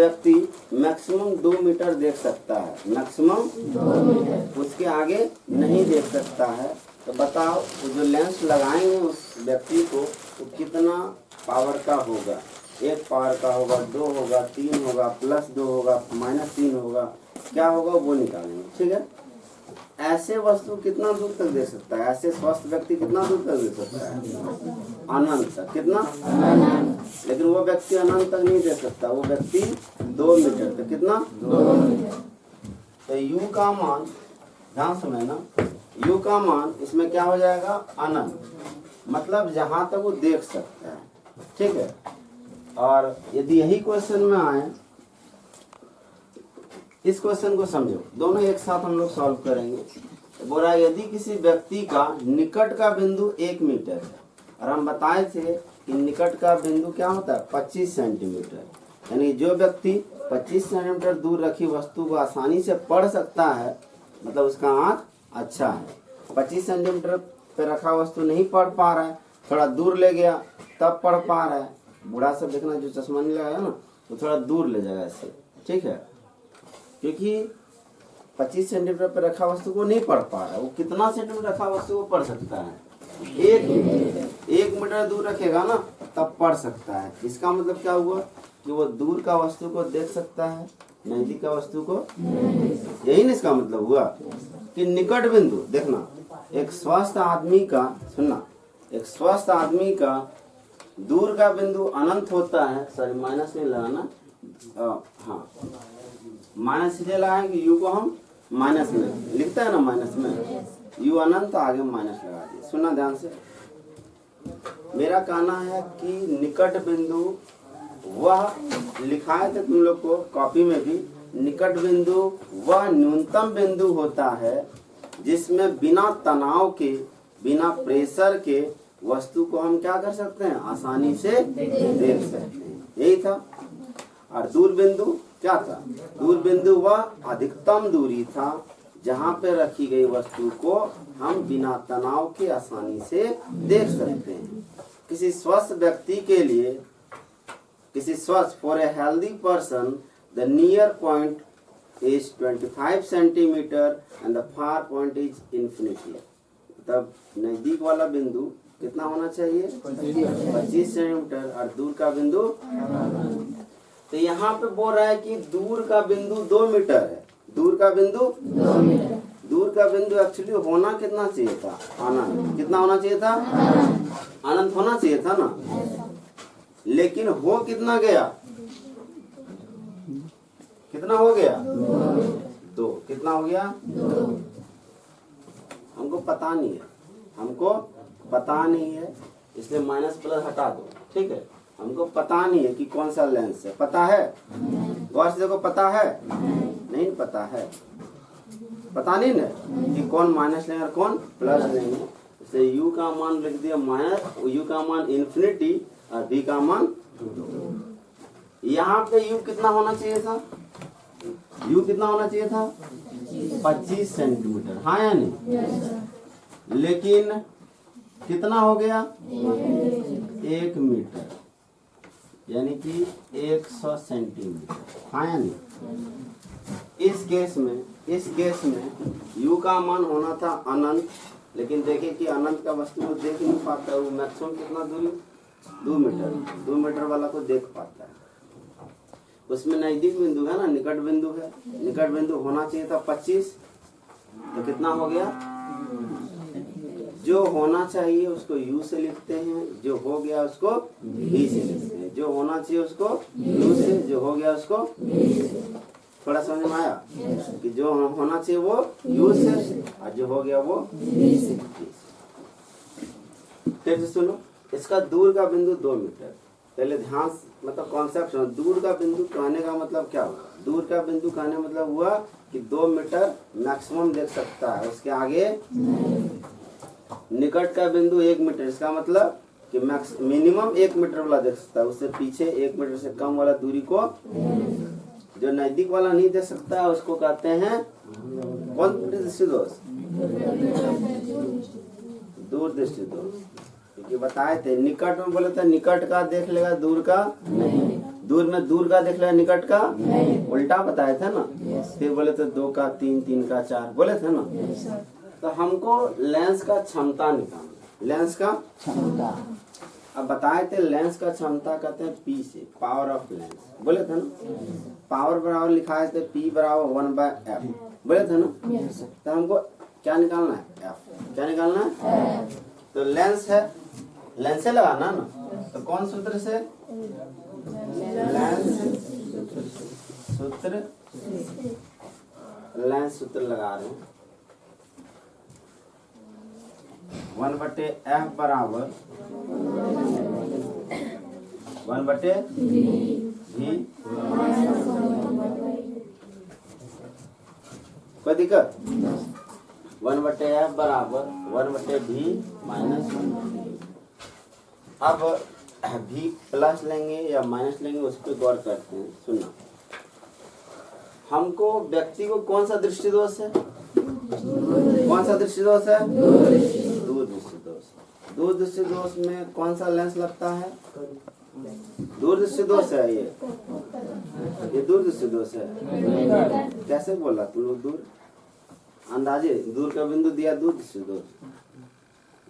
व्यक्ति maximum 2 metre देख सकता है, मैक्सिमम 2 मीटर, उसके आगे नहीं देख सकता है। तो बताओ वो जो लेंस लगाएंगे उस व्यक्ति को वो कितना पावर का होगा? 1 पावर का होगा, 2 होगा, 3 होगा, +2 होगा, -3 होगा, क्या होगा वो निकालेंगे। ठीक है, ऐसे वस्तु कितना दूर तक दे सकता है? ऐसे स्वस्थ व्यक्ति कितना दूर तक दे सकता है? अनंत तक। कितना? लेकिन वो व्यक्ति अनंत तक नहीं दे सकता, वो व्यक्ति 2 मीटर तक। कितना? 2 मीटर। तो u का मान, ध्यान समझना, u का मान इसमें क्या हो जाएगा? अनंत, मतलब जहां तक वो देख सकता है। ठीक है, और यदि यही क्वेश्चन में आए, इस क्वेश्चन को समझो, दोनों एक साथ हम लोग सॉल्व करेंगे। बोला यदि किसी व्यक्ति का निकट का बिंदु 1 मीटर है, और हम बताए थे कि निकट का बिंदु क्या होता है? 25 सेंटीमीटर, यानी जो व्यक्ति 25 सेंटीमीटर दूर रखी वस्तु को आसानी से पढ़ सकता है, मतलब उसका आँख अच्छा है। 25 सेंटीमीटर पे रखा वस्तु नहीं पढ़ पा रहा है, थोड़ा दूर ले गया तब पढ़ पा रहा है। बूढ़ा सब देखना जो चश्मा नहीं लगाया ना, तो थोड़ा दूर ले जाएगा इससे। ठीक है, क्योंकि 25 सेंटीमीटर पर रखा वस्तु को नहीं पढ़ पा रहा है। वो कितना सेंटीमीटर रखा वस्तु को पढ़ सकता है? 1 मीटर। 1 मीटर दूर रखेगा ना तब पढ़ सकता है। इसका मतलब क्या हुआ कि वो दूर का वस्तु को देख सकता है, नजदीक का वस्तु को। यही ना इसका मतलब हुआ कि निकट बिंदु। देखना, एक स्वस्थ आदमी का, सुनना, एक स्वस्थ आदमी का दूर का बिंदु अनंत होता है। सॉरी, माइनस नहीं लगाना, हाँ माइनस इसलिए लगाए कि यू को हम माइनस में लिखता है ना, माइनस में यू अनंत, आगे माइनस लगा दिए। सुनना ध्यान से, मेरा कहना है कि निकट बिंदु वह, लिखाए थे तुम लोग को कॉपी में भी, निकट बिंदु वह न्यूनतम बिंदु होता है जिसमें बिना तनाव के, बिना प्रेशर के वस्तु को हम क्या कर सकते हैं? आसानी से देख सकते हैं। यही था। और दूर बिंदु क्या था? दूर बिंदु वह अधिकतम दूरी था जहाँ पे रखी गई वस्तु को हम बिना तनाव के आसानी से देख सकते हैं। किसी स्वस्थ व्यक्ति के लिए, किसी स्वस्थ, for a healthy person the near point is 25 centimetre and the far point is infinity. तब नजदीक वाला बिंदु कितना होना चाहिए? 25 सेंटीमीटर, और दूर का बिंदु। तो यहाँ पे बोल रहा है कि दूर का बिंदु 2 मीटर है। दूर का बिंदु 2 मीटर। दूर का बिंदु एक्चुअली होना कितना चाहिए था? अनंत। कितना होना चाहिए था? अनंत होना चाहिए था ना, लेकिन हो कितना गया? कितना हो गया? 2। कितना हो गया? 2। हमको पता नहीं है, हमको पता नहीं है, इसलिए माइनस प्लस हटा दो। ठीक है, हमको पता नहीं है कि कौन सा लेंस है। पता है? गौर से देखो, पता है? नहीं पता है, पता नहीं ना कि कौन माइनस लेंगे और कौन प्लस लेंगे। इसलिए यू का मान लिख दिया माइनस, यू का मान इन्फिनिटी और बी का मान 2। यहाँ पे यू कितना होना चाहिए था? यू कितना होना चाहिए था? 25 सेंटीमीटर, हाँ या नहीं? लेकिन कितना हो गया? 1 मीटर, यानी कि 100 सेंटीमीटर, हाँ या नहीं? इस केस में u का मान होना था अनंत, लेकिन देखिए कि अनंत का वस्तु को देख नहीं पाता है। वो मैक्सिमम कितना दूरी? 2 मीटर। 2 मीटर वाला को देख पाता है। उसमें नजदीक बिंदु है ना, निकट बिंदु है। निकट बिंदु होना चाहिए था 25, तो कितना हो गया? जो होना चाहिए उसको u से लिखते हैं, जो हो गया उसको v से लिखते हैं। जो होना चाहिए उसको u से, जो हो गया उसको v से। थोड़ा समझ में आया कि जो होना चाहिए वो u से और जो हो गया वो v से। ठीक है, सुनो, इसका दूर का बिंदु 2 मीटर। पहले ध्यान, मतलब कॉन्सेप्ट सुनो। दूर का बिंदु कहने का मतलब क्या हुआ? दूर का बिंदु कहने मतलब हुआ कि 2 मीटर मैक्सिमम देख सकता है, उसके आगे। निकट का बिंदु 1 मीटर, इसका मतलब कि मिनिमम 1 मीटर वाला देख सकता है, उससे पीछे 1 मीटर से कम वाला दूरी को जो नजदीक वाला नहीं देख सकता है उसको कहते हैं कौन दृष्टि दोष? दूर दृष्टि दोष। क्योंकि बताए थे निकट में बोले थे निकट का देख लेगा, दूर का नहीं। दूर में दूर का देख लिया, निकट का उल्टा बताए थे ना। फिर बोले थे 2 का 3, 3 का 4 बोले थे ना। तो हमको लेंस का क्षमता निकालना, लेंस का क्षमता। अब बताए थे लेंस का क्षमता कहते हैं P से, पावर ऑफ लेंस बोले थे ना। पावर बराबर लिखाए थे P बराबर 1/f बोले थे ना। तो हमको क्या निकालना है? F। क्या निकालना है? तो लेंस है, लेंस से लगाना ना। तो कौन सूत्र से? लेंस सूत्र, लेंस सूत्र लगा रहे हैं। 1/f बराबर 1/v। कोई दिक्कत? 1/f बराबर 1/v माइनस 1। अब v प्लस लेंगे या माइनस लेंगे उस पर गौर करते हैं। सुनना, हमको व्यक्ति को कौन सा दृष्टि दोष है? कौन सा दृष्टि दोष है? दूर दृष्टि दोष। दूर दृष्टि दोष में कौन सा लेंस लगता है? दूर दृष्टि दोष है ये दूर दृष्टि दोष है। कैसे बोला तुम लोग? दूर अंदाजे दूर का बिंदु दिया, दूर दृष्टि दोष।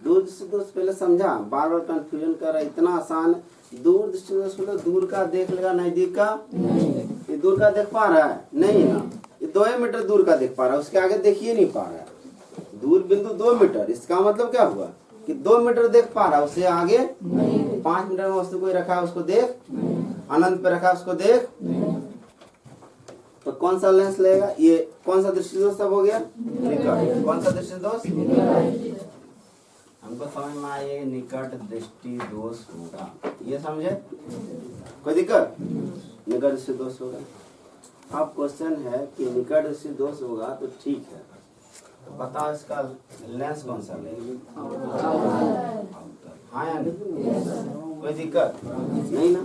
दूर दृष्टि दोष पहले समझा, बार बार कंफ्यूजन कर रहा है। इतना आसान है। दूर दृष्टि दोष मतलब दूर का देख लेगा, नजदीक का ये दूर का देख पा रहा है नहीं ना। ये 2 मीटर दूर का देख पा रहा है, उसके आगे देखिए नहीं पा रहा है। दूर बिंदु 2 मीटर, इसका मतलब क्या हुआ कि 2 मीटर देख पा रहा है, उससे आगे 5 मीटर में वस्तु कोई रखा है उसको देख, अनंत पे रखा है उसको देख। तो कौन सा लेंस लेगा? ये कौन सा दृष्टि दोष सब हो गया? निकट। कौन सा दृष्टि दोष? हमको समझ में आए निकट दृष्टि दोष होगा, ये समझे? कोई दिक्कत? निकट दृष्टि दोष होगा। अब क्वेश्चन है कि निकट दृष्टि दोष होगा तो ठीक है, तो बताओ इसका लेंस कौन सा लेगा? हाँ या नहीं? कोई दिक्कत नहीं ना।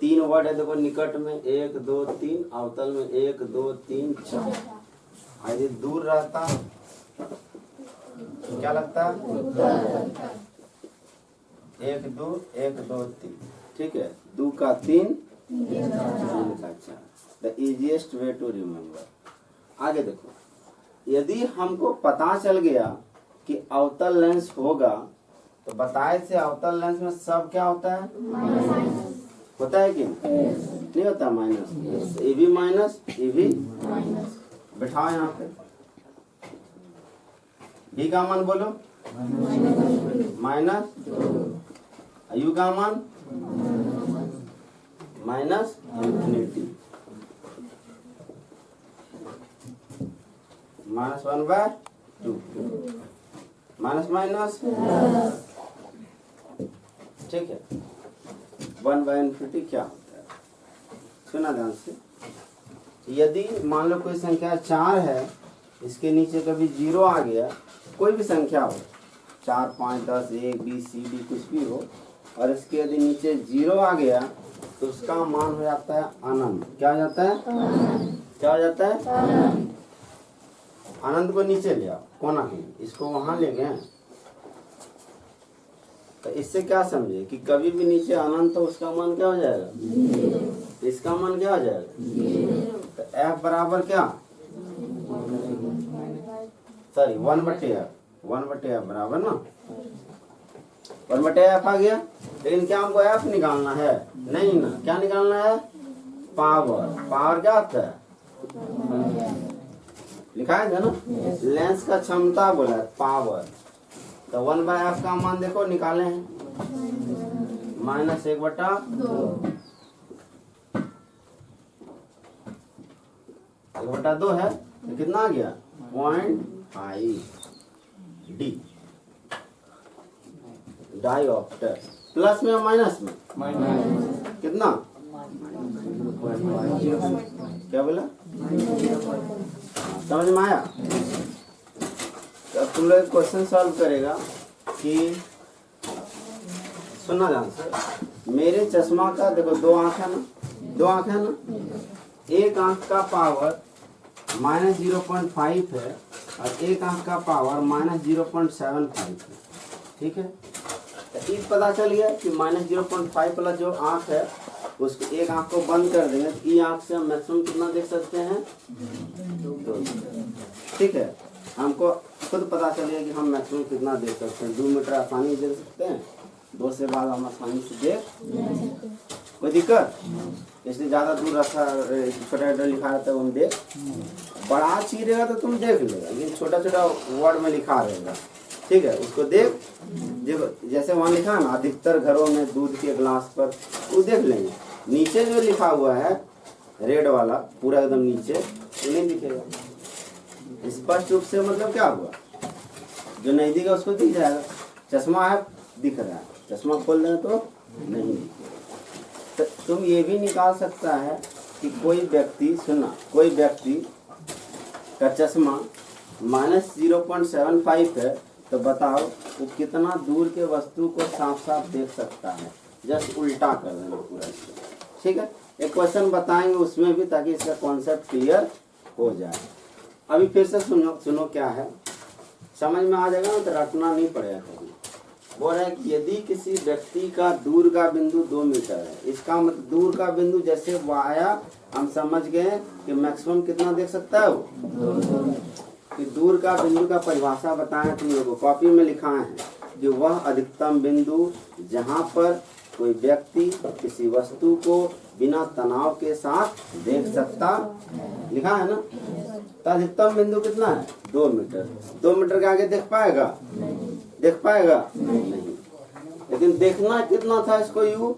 3 वर्ड है देखो निकट में, 1 2 3, अवतल में 1 2 3 4। यदि दूर रहता तो क्या लगता? 1 2 1 2 3, ठीक है। 2 का 3, 3 का 4। The easiest way to remember. आगे देखो, यदि हमको पता चल गया कि अवतल लेंस होगा तो बताए से अवतल लेंस में सब क्या होता है? होता है कि नहीं होता? माइनस। ए भी माइनस, ए भी बैठाओ यहाँ पे। बी का मान बोलो माइनस, यू का मान माइनस इंफिनिटी, -1/2, माइनस माइनस, ठीक है। 1/इन्फिनिटी क्या होता है? सुना ध्यान से। यदि मान लो कोई संख्या 4 है, इसके नीचे कभी 0 आ गया, कोई भी संख्या हो, 4 5 10 1 20 सी डी कुछ भी हो, और इसके यदि नीचे 0 आ गया तो उसका मान हो जाता है अनंत। क्या हो जाता है? क्या हो जाता है? अनंत को नीचे ले आओ, कोना के इसको वहां ले गए। तो इससे क्या समझे कि कभी भी नीचे अनंत तो उसका मान क्या हो जाएगा? इसका मान क्या हो जाएगा? तो f बराबर क्या? सॉरी 1/f बराबर ना 1/f आ गया। लेकिन क्या हमको f निकालना है? नहीं ना। क्या निकालना है? पावर। पावर क्या होता है? लिखा है ना, लेंस का क्षमता बोला है पावर। तो 1/f का मान देखो निकाले हैं, -1/2। 1/2 है तो कितना आ गया? 0.5 डी डायोप्टर। प्लस में और माइनस में? कितना? क्या बोला? समझ में आया? अब तुम लोग क्वेश्चन सॉल्व करेगा कि सुनना ध्यान से। मेरे चश्मा का देखो 2 आंख है ना, 2 आंख है ना। एक आंख का पावर -0.5 है और एक आंख का पावर -0.75 है, ठीक है। तो इस पता चल गया कि -0.5 वाला जो आंख है उसको एक आंख को बंद कर देंगे तो ये आंख से हम मैक्सिमम कितना देख सकते हैं, 2 मीटर। ठीक है, हमको खुद पता चलेगा कि हम मैक्सिमम कितना देख सकते हैं। 2 मीटर आसानी से देख सकते हैं, 2 से बाद हम आसानी से देख, कोई दिक्कत, इसलिए ज्यादा दूर रखा छोटा लिखा रहता है वो हम देख, बड़ा चीज रहेगा तो तुम देख लेगा, लेकिन छोटा छोटा वर्ड में लिखा रहेगा। ठीक है, उसको देख, जैसे वहाँ लिखा है ना अधिकतर घरों में दूध के ग्लास पर, वो देख लेंगे। नीचे जो लिखा हुआ है रेड वाला पूरा एकदम नीचे वो नहीं दिखेगा स्पष्ट रूप से, मतलब क्या हुआ, जो नहीं दिखेगा उसको दिख जाएगा। चश्मा है दिख रहा है, चश्मा खोल दें तो नहीं दिखेगा। तो तुम ये भी निकाल सकता है कि कोई व्यक्ति, सुनना, कोई व्यक्ति का चश्मा -0.75 है, तो बताओ वो कितना दूर के वस्तु को साफ साफ देख सकता है। जस्ट उल्टा कर देना पूरा इसको। ठीक है, एक क्वेश्चन बताएंगे उसमें भी, ताकि इसका कॉन्सेप्ट क्लियर हो जाए। अभी फिर से सुनो क्या है, समझ में आ जाएगा ना, तो रटना नहीं पड़ेगा कभी। बोल रहा है कि यदि किसी व्यक्ति का दूर का बिंदु 2 मीटर है, इसका मतलब दूर का बिंदु जैसे वो आया, हम समझ गए कि मैक्सिमम कितना देख सकता है वो। कि दूर का बिंदु का परिभाषा बताएं तुम लोगों को, कॉपी में लिखा है कि वह अधिकतम बिंदु जहाँ पर कोई व्यक्ति किसी वस्तु को बिना तनाव के साथ देख सकता, लिखा है ना। तो अधिकतम बिंदु कितना है, 2 मीटर। 2 मीटर के आगे देख पाएगा, देख पाएगा नहीं। लेकिन देखना कितना था इसको, यू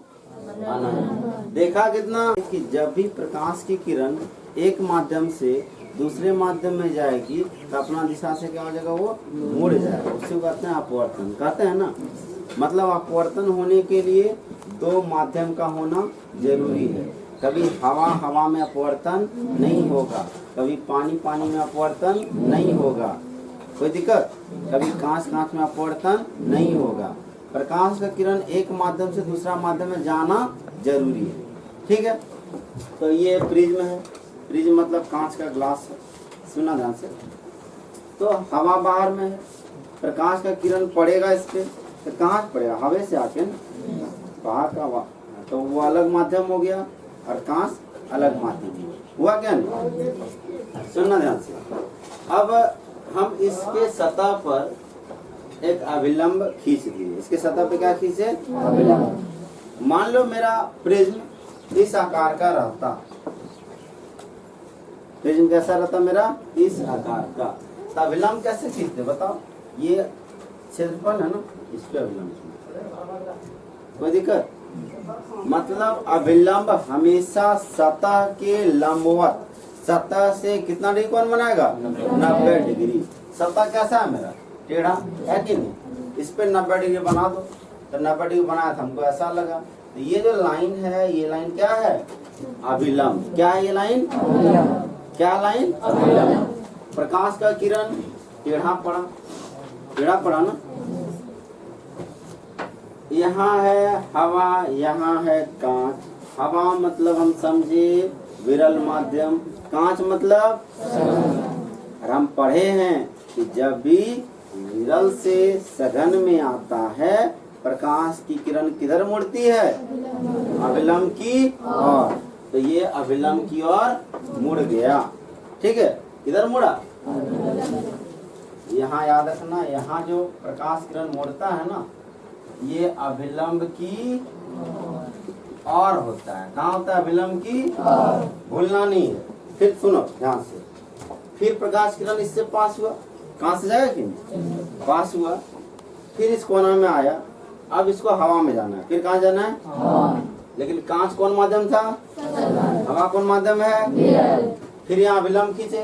आना है। देखा कितना कि जब भी प्रकाश की किरण एक माध्यम से दूसरे माध्यम में जाएगी तो अपना दिशा से क्या हो जाएगा, वो मुड़ जाएगा। उससे कहते हैं अपवर्तन, कहते हैं ना। मतलब अपवर्तन होने के लिए 2 माध्यम का होना जरूरी है। कभी हवा हवा में अपवर्तन नहीं होगा, कभी पानी पानी में अपवर्तन नहीं होगा, कोई दिक्कत। कभी कांच कांच में अपवर्तन नहीं होगा। प्रकाश का किरण एक माध्यम से दूसरा माध्यम में जाना जरूरी है। ठीक है, तो ये प्रिज्म है। प्रिज्म मतलब कांच का ग्लास है, सुना ध्यान से। तो हवा बाहर में है, प्रकाश का किरण पड़ेगा इस पे, तो कहाँ पड़ेगा, हवा से आके बाहर का, तो वो अलग माध्यम हो गया और कांच अलग माध्यम हुआ। क्या नहीं, सुनना ध्यान से। अब हम इसके सतह पर एक अभिलंब खींच दिए। इसके सतह पे क्या खींचे, अभिलंब। मान लो मेरा प्रिज्म इस आकार का रहता, प्रिज्म कैसा रहता मेरा, इस आकार का। तो अभिलंब कैसे खींचते बताओ, ये क्षेत्रफल है ना, इस पे अभिलंब, कोई दिक्कत। मतलब अभिलंब हमेशा सतह के लंबवत, सतह से कितना डिग्री कोण बनाएगा, 90 डिग्री। सतह कैसा है मेरा, टेढ़ा है कि नहीं, इस पे 90 डिग्री बना दो। तो 90 डिग्री बनाया था, हमको ऐसा लगा। तो ये जो लाइन है, ये लाइन क्या है, अभिलंब। क्या है ये लाइन, क्या लाइन, अभिलंब। प्रकाश का किरण टेढ़ा पड़ा, टेढ़ा पड़ा ना। यहाँ है हवा, यहाँ है कांच। हवा मतलब हम समझे विरल माध्यम, कांच मतलब, और हम पढ़े हैं कि जब भी विरल से सघन में आता है, प्रकाश की किरण किधर मुड़ती है, अभिलंब की ओर। तो ये अभिलंब की ओर मुड़ गया। ठीक है, इधर मुड़ा। यहाँ याद रखना, यहाँ जो प्रकाश किरण मुड़ता है ना, ये अभिलंब की ओर होता है। कहाँ होता है, अभिलंब की, भूलना नहीं है। फिर सुनो ध्यान से, फिर प्रकाश किरण इससे पास हुआ, कहाँ से जाएगा कि पास हुआ, फिर इस कोना में आया। अब इसको हवा में जाना है, फिर कहाँ जाना है, लेकिन कांच कौन माध्यम था, हवा कौन माध्यम है। फिर यहाँ अभिलंब खींचे,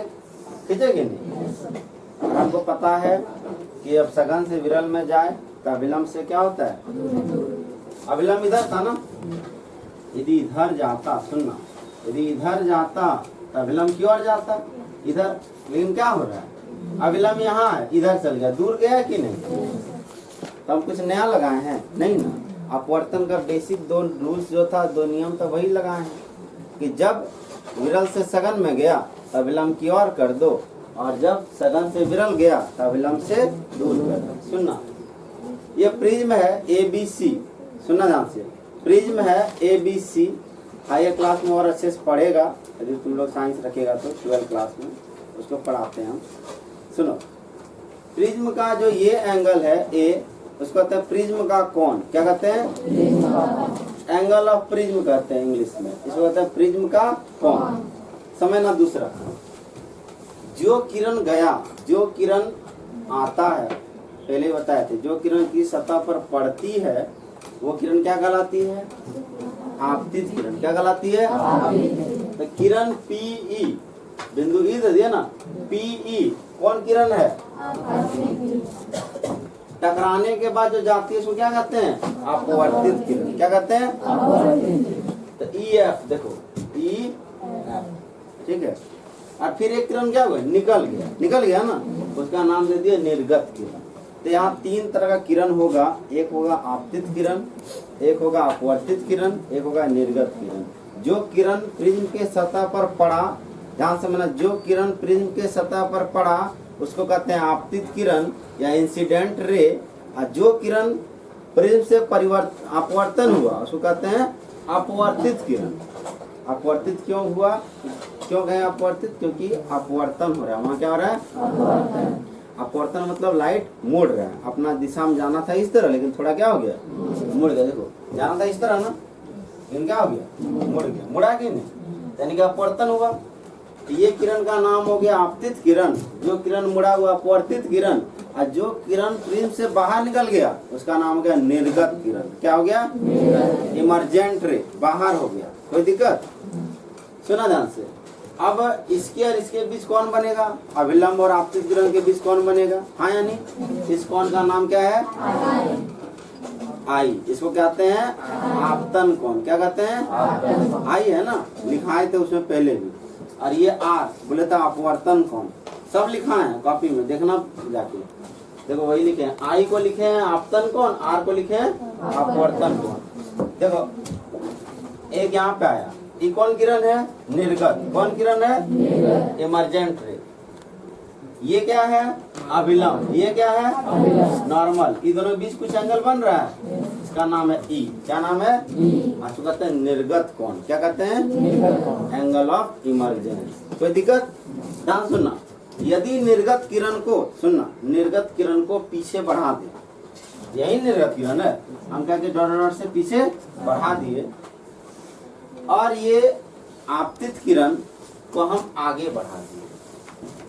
खींचेगे नहीं। और हमको पता है कि अब सघन से विरल में जाए तो अभिलंब से क्या होता है, अभिलंब इधर था ना, यदि इधर जाता, सुनना, यदि इधर जाता तो अभिलंब की ओर जाता, इधर। लेकिन क्या हो रहा है, अभिलंब यहाँ है, इधर चल गया, दूर गया कि नहीं। तो हम कुछ नया लगाए हैं नहीं ना। अपवर्तन का बेसिक 2 रूल्स जो था, 2 नियम तो वही लगाए हैं कि जब विरल से सघन में गया तो अभिलंब की ओर कर दो, और जब सघन से विरल गया तो अभिलंब से दूर कर दो। सुनना, ये प्रिज्म है ABC, सुनना ध्यान से। प्रिज्म है ABC हायर क्लास में और अच्छे से पढ़ेगा, यदि तुम लोग साइंस रखेगा तो 12th क्लास में उसको पढ़ाते हैं हम। सुनो, प्रिज्म का जो ये एंगल है ए, उसको कहते हैं प्रिज्म का कोण। क्या कहते हैं? एंगल ऑफ प्रिज्म कहते हैं इंग्लिश में, इसको कहते हैं प्रिज्म का कोण। समझना दूसरा, जो किरण गया, जो किरण आता है, पहले बताए थे, जो किरण की सतह पर पड़ती है वो किरण क्या कहलाती है? आपतित किरण। क्या कहलाती है? तो किरण पीई, बिंदु ई दे दिया ना, पीई कौन किरण है? टकराने के बाद जो जाती है उसको क्या कहते हैं? अपवर्तित किरण। क्या कहते हैं? तो ई एफ देखो, ई एफ, ठीक है। और फिर एक किरण क्या हुआ? निकल गया, निकल गया ना, उसका नाम दे दिया निर्गत किरण। तो यहाँ 3 तरह का किरण होगा, एक होगा आपतित किरण, एक होगा अपवर्तित किरण, एक होगा निर्गत किरण। जो किरण प्रिज्म के सतह पर पड़ा, ध्यान से समझना, जो किरण प्रिज्म के सतह पर पड़ा उसको कहते हैं आपतित किरण या इंसिडेंट रे, और जो किरण प्रिज्म से अपवर्तन हुआ उसको कहते हैं अपवर्तित किरण। अपवर्तित क्यों हुआ? क्यों कहें अपवर्तित? क्योंकि अपवर्तन हो रहा है, वहाँ क्या हो रहा है? अपवर्तन मतलब लाइट मुड़ रहा है, अपना दिशा में जाना था इस तरह, लेकिन थोड़ा क्या हो गया? मुड़ गया। देखो, जाना था इस तरह ना, लेकिन क्या हो गया? मुड़ गया। मुड़ा कि नहीं, यानी कि अपवर्तन हुआ। तो ये किरण का नाम हो गया आपतित किरण, जो किरण मुड़ा हुआ अपवर्तित किरण, और जो किरण प्रिज्म से बाहर निकल गया उसका नाम हो गया निर्गत किरण। क्या हो गया? इमर्जेंट रे, बाहर हो गया। कोई दिक्कत? सुना ध्यान से। अब इसके और इसके बीच कौन बनेगा? अभिलंब और आपतित किरण के बीच कौन बनेगा? हाँ या नहीं? इस कोण का नाम क्या है? आई। इसको कहते हैं आपतन कोण। क्या कहते हैं? आई है ना, लिखाए थे उसमें पहले भी। और ये आर बोले था अपवर्तन कोण, सब लिखा है कॉपी में, देखना जाके। देखो वही लिखे हैं, आई को लिखे हैं आपतन कोण, आर को लिखे हैं अपवर्तन कोण। देखो एक यहाँ पे आया, ये कौन किरण है? निर्गत। कौन किरण है? इमर्जेंट रे। ये क्या है? अभिलंब। ये क्या है? नॉर्मल। ये दोनों बीच कुछ एंगल बन रहा है, इसका नाम है ई। क्या नाम है? इसको कहते हैं निर्गत कोण। क्या कहते हैं? Angle of emergence. कोई दिक्कत? ध्यान सुनना, यदि निर्गत किरण को, सुनना, निर्गत किरण को पीछे बढ़ा दे, यही निर्गत किरण है, हम क्या डॉट से पीछे बढ़ा दिए, और ये आपतित किरण को हम आगे बढ़ा दिए।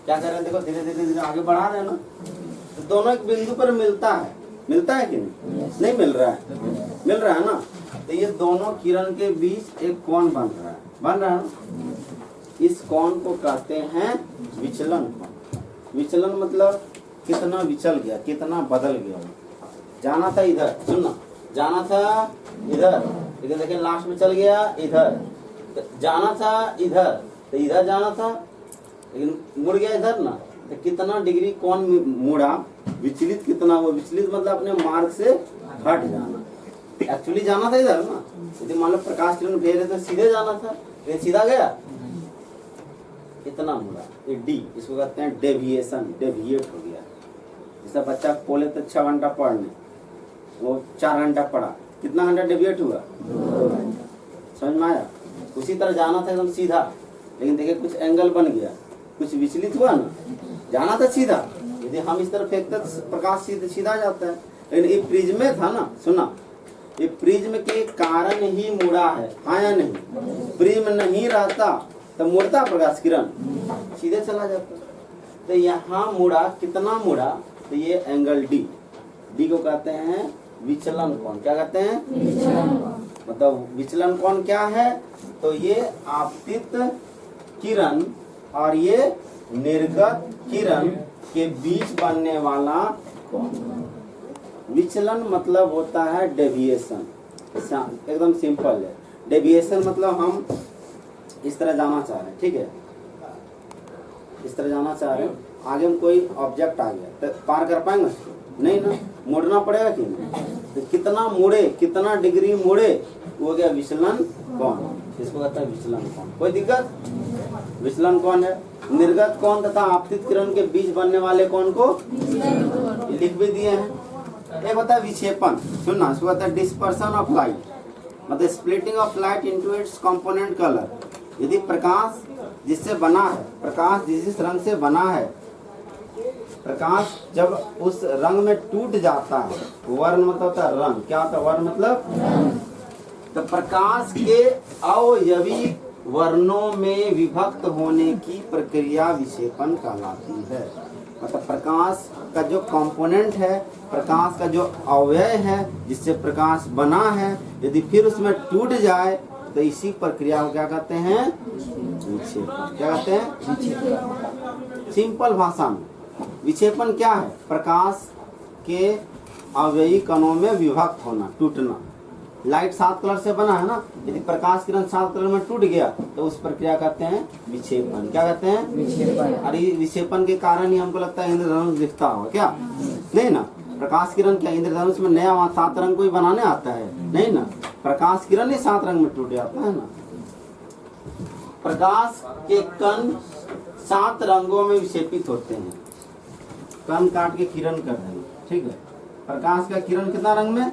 क्या कर रहे हैं? देखो धीरे धीरे धीरे आगे बढ़ा रहे हैं ना, तो दोनों एक बिंदु पर मिलता है। मिलता है कि नहीं? नहीं मिल रहा है? मिल रहा है ना। तो ये दोनों किरण के बीच एक कोण बन रहा है, बन रहा है ना। इस कोण को कहते हैं विचलन कोण। विचलन मतलब कितना विचल गया, कितना बदल गया। जाना था इधर, सुनना, जाना था इधर, लेकिन देखिए लास्ट में चल गया इधर। जाना था इधर, तो इधर जाना था, लेकिन मुड़ गया इधर ना। तो कितना डिग्री कोण मुड़ा, विचलित कितना हुआ? विचलित मतलब अपने मार्ग से हट जाना। एक्चुअली जाना था इधर ना, यदि मान लो प्रकाश किरण भेज रहे तो सीधे जाना था, लेकिन सीधा गया, इतना मुड़ा। ये डी, इसको कहते हैं डेविएशन, डेविएट हो गया। जैसा बच्चा बोले तो 6 घंटा पढ़ने, वो 4 घंटा पढ़ा, कितना घंटा डेविएट हुआ? 2 घंटा। समझ में आया? उसी तरह जाना था एकदम सीधा, लेकिन देखिए कुछ एंगल बन गया, कुछ विचलित हुआ ना। जाना था सीधा, यदि हम इस तरफ फेंकते तो प्रकाश सीधा जाता है, लेकिन ये प्रिज्म में था ना। सुना, ये प्रिज्म के कारण ही मुड़ा है, हाँ या नहीं? प्रिज्म नहीं रहता तो मुड़ता प्रकाश किरण, सीधे चला जाता। तो यहाँ मुड़ा, कितना मुड़ा? तो ये एंगल डी, डी को कहते हैं विचलन कोण। क्या कहते हैं? मतलब विचलन कोण क्या है? तो ये आपतित किरण और ये निर्गत किरण के बीच बनने वाला कोण। विचलन मतलब होता है डेविएशन, एकदम सिंपल है। डेविएशन मतलब हम इस तरह जाना चाह रहे हैं, ठीक है, इस तरह जाना चाह रहे हैं, आगे में कोई ऑब्जेक्ट आ गया तो पार कर पाएंगे? नहीं ना, मुड़ना पड़ेगा कि नहीं? तो कितना मुड़े, कितना डिग्री मुड़े, वो गया विचलन कोण। इसको कहता है विचलन कोण। कोई दिक्कत? विचलन कोण है। निर्गत कोण तथा आपतित किरण के बीच बनने वाले कोण को लिख भी दिए हैं। एक होता है विक्षेपण, सुनना, इसको कहता है डिस्पर्सन ऑफ लाइट, मतलब splitting of light into its component colour. यदि प्रकाश जिससे बना है, प्रकाश जिस रंग से बना है, प्रकाश जब उस रंग में टूट जाता है, वर्ण मतलब होता है रंग, क्या होता है वर्ण मतलब, तो प्रकाश के अवयवी वर्णों में विभक्त होने की प्रक्रिया विक्षेपण कहलाती है। मतलब प्रकाश का जो कंपोनेंट है, प्रकाश का जो अवयव है जिससे प्रकाश बना है, यदि फिर उसमें टूट जाए तो इसी प्रक्रिया को क्या कहते हैं, विक्षेपण। क्या कहते हैं, विक्षेपण। सिंपल भाषा में विक्षेपण क्या है, प्रकाश के अवयवी कणों में विभक्त होना, टूटना। लाइट 7 कलर से बना है ना, यदि प्रकाश किरण 7 कलर में टूट गया तो उस प्रक्रिया कहते हैं विक्षेपण। क्या कहते हैं, विक्षेपण। अरे विक्षेपण के कारण ही हमको लगता है इंद्रधनुष दिखता होगा, क्या नहीं ना, प्रकाश किरण क्या इंद्रधनुष में नया वहाँ 7 रंग कोई बनाने आता है, नहीं ना, प्रकाश किरण ही 7 रंग में टूट जाता है ना। प्रकाश के कण 7 रंगों में विक्षेपित होते हैं। कण काट के किरण कर रहे हैं, ठीक है। प्रकाश का किरण कितना रंग में,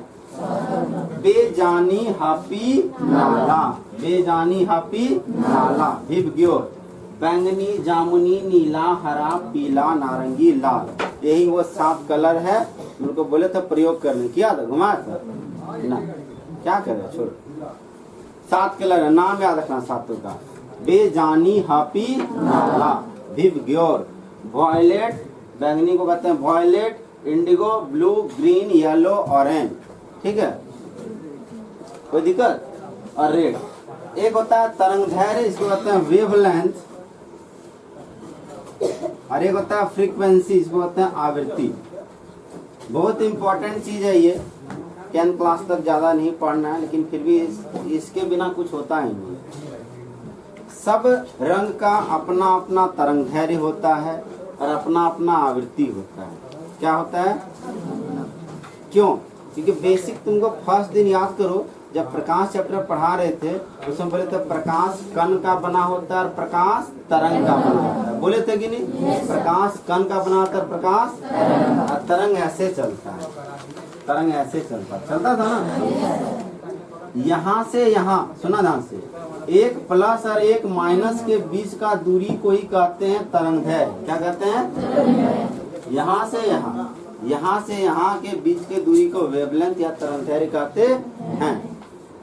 बेजानी हापी नाला, बेजानी हापी नाला, विबग्योर, बैंगनी, जामुनी, नीला, हरा, पीला, नारंगी, लाल, यही वो 7 कलर है। उनको बोले थे प्रयोग करने, किया था, घुमाया था ना, क्या करे, छोड़। 7 कलर है, नाम याद रखना 7 का, बेजानी हापी नाला, विबग्योर, वॉयलेट, बैंगनी को कहते हैं violet, indigo, blue, green, yellow, orange, ठीक है, कोई दिक्कत, और रेड। एक होता है तरंगदैर्घ्य, इसको कहते हैं वेवलेंथ, और एक होता है फ्रीक्वेंसी, इसको कहते हैं आवृत्ति। बहुत इंपॉर्टेंट चीज है ये, 10th क्लास तक ज्यादा नहीं पढ़ना है, लेकिन फिर भी इसके बिना कुछ होता ही नहीं। सब रंग का अपना अपना तरंगदैर्घ्य होता है और अपना अपना आवृत्ति होता है। क्या होता है, क्यों, क्योंकि बेसिक तुमको फर्स्ट दिन याद करो, जब प्रकाश चैप्टर पढ़ा रहे थे उसमें बोले थे प्रकाश कण का बना होता है और प्रकाश तरंग का बना होता है, बोले थे कि नहीं, प्रकाश कण का बना होता है, प्रकाश, और तरंग ऐसे चलता है, तरंग ऐसे चलता था ना, यहाँ से यहाँ, सुना ध्यान से, एक प्लस और एक माइनस के बीच का दूरी को ही कहते हैं तरंगदैर्घ्य। क्या कहते हैं, यहाँ से यहाँ, यहाँ से यहाँ के बीच के दूरी को वेवलेंथ या तरंगदैर्घ्य कहते हैं।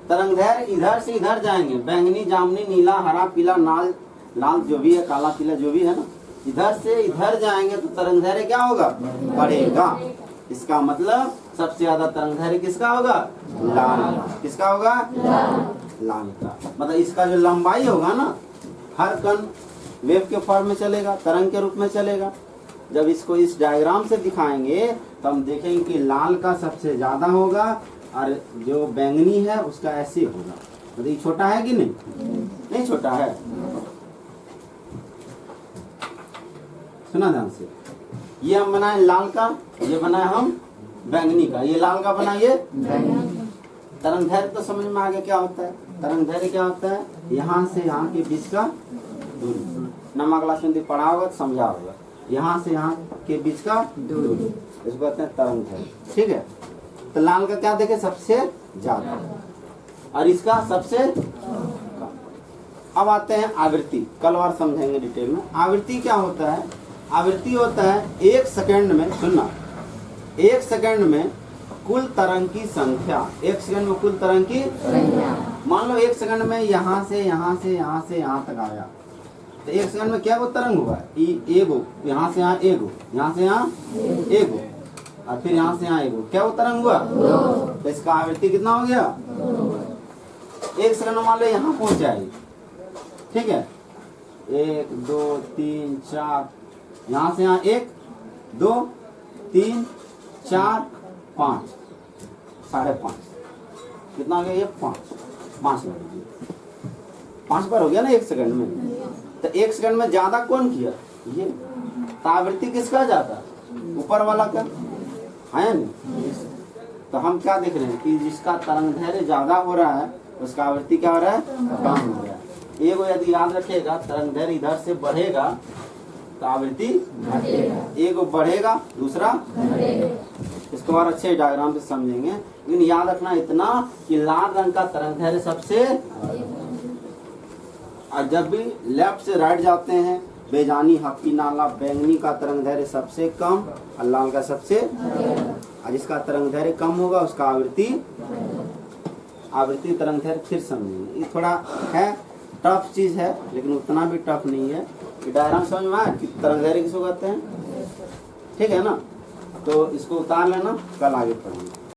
तरंगदैर्घ्य इधर से इधर जाएंगे, बैंगनी, जामुनी, नीला, हरा, पीला, लाल जो भी है, काला, पीला जो भी है ना, इधर से इधर जाएंगे तो तरंगदैर्घ्य क्या होगा, बढ़ेगा। इसका मतलब सबसे ज्यादा तरंगदैर्घ्य किसका होगा, लाल का। किसका होगा, लाल का। मतलब इसका जो लंबाई होगा ना, हर कण वेव के फॉर्म में चलेगा, तरंग के रूप में चलेगा। जब इसको इस डायग्राम से दिखाएंगे तो हम देखेंगे कि लाल का सबसे ज्यादा होगा और जो बैंगनी है उसका ऐसे होगा। मतलब ये छोटा है कि नहीं, नहीं छोटा है, सुना ध्यान से। ये हम बनाए लाल का, ये बनाए हम बैंगनी का, ये लाल का बना, ये तरंगदैर्घ्य तो समझ में आ गया क्या होता है। तरंगदैर्घ्य क्या होता है, यहाँ से यहाँ के बीच का दूरी, नरमा क्लास में पढ़ा होगा तो समझा होगा, यहाँ से यहाँ के बीच का दूरी, इसको कहते हैं तरंगदैर्घ्य, ठीक है। तो लाल का क्या देखे, सबसे ज्यादा, और इसका सबसे कम। अब आते हैं आवृत्ति, कल और समझेंगे डिटेल में। आवृत्ति क्या होता है, आवृत्ति होता है 1 सेकंड में, सुनना, 1 सेकंड में कुल तरंग की संख्या, 1 सेकंड में कुल तरंग की संख्या। मान लो 1 सेकंड में यहाँ से यहाँ से यहाँ से यहाँ तक आया, तो 1 सेकंड में क्या वो तरंग हुआ, एगो, यहाँ से यहाँ एगो, यहाँ से यहाँ एगो, और फिर यहाँ से यहाँ एगो, क्या वो तरंग हुआ, तो इसका आवृत्ति कितना हो गया, 1 सेकंड में मान लो यहाँ पहुंच जाएगी, ठीक है, 1 2 3 4, यहाँ से यहाँ 1 2 3 4 5, 5.5, कितना हो गया ये, 5 बार हो गया ना 1 सेकंड में। तो 1 सेकंड में ज्यादा कौन किया, ये। तो आवृत्ति किसका ज्यादा, ऊपर वाला का है नहीं। तो हम क्या देख रहे हैं कि जिसका तरंगदैर्घ्य ज्यादा हो रहा है उसका आवृत्ति क्या हो रहा है, कम हो रहा है। एगो यदि याद रखेगा, तरंगदैर्घ्य इधर से बढ़ेगा तो आवृत्ति घटेगा, एगो बढ़ेगा दूसरा, इसको और अच्छे डायग्राम से समझेंगे, लेकिन याद रखना इतना कि लाल रंग का तरंगदैर्घ्य सबसे, और जब भी लेफ्ट से राइट जाते हैं बेजानी, हप्पी नाला, बैंगनी का तरंगदैर्घ्य सबसे कम और लाल का सबसे, और जिसका तरंगदैर्घ्य कम होगा उसका आवृत्ति तरंगदैर्घ्य फिर समझेंगे। ये थोड़ा है टफ चीज है, लेकिन उतना भी टफ नहीं है। ये डायग्राम समझ में आया कि तरंगदैर्घ्य किसको कहते हैं, ठीक है ना। तो इसको उतार लेना, कल आगे पढ़ेंगे।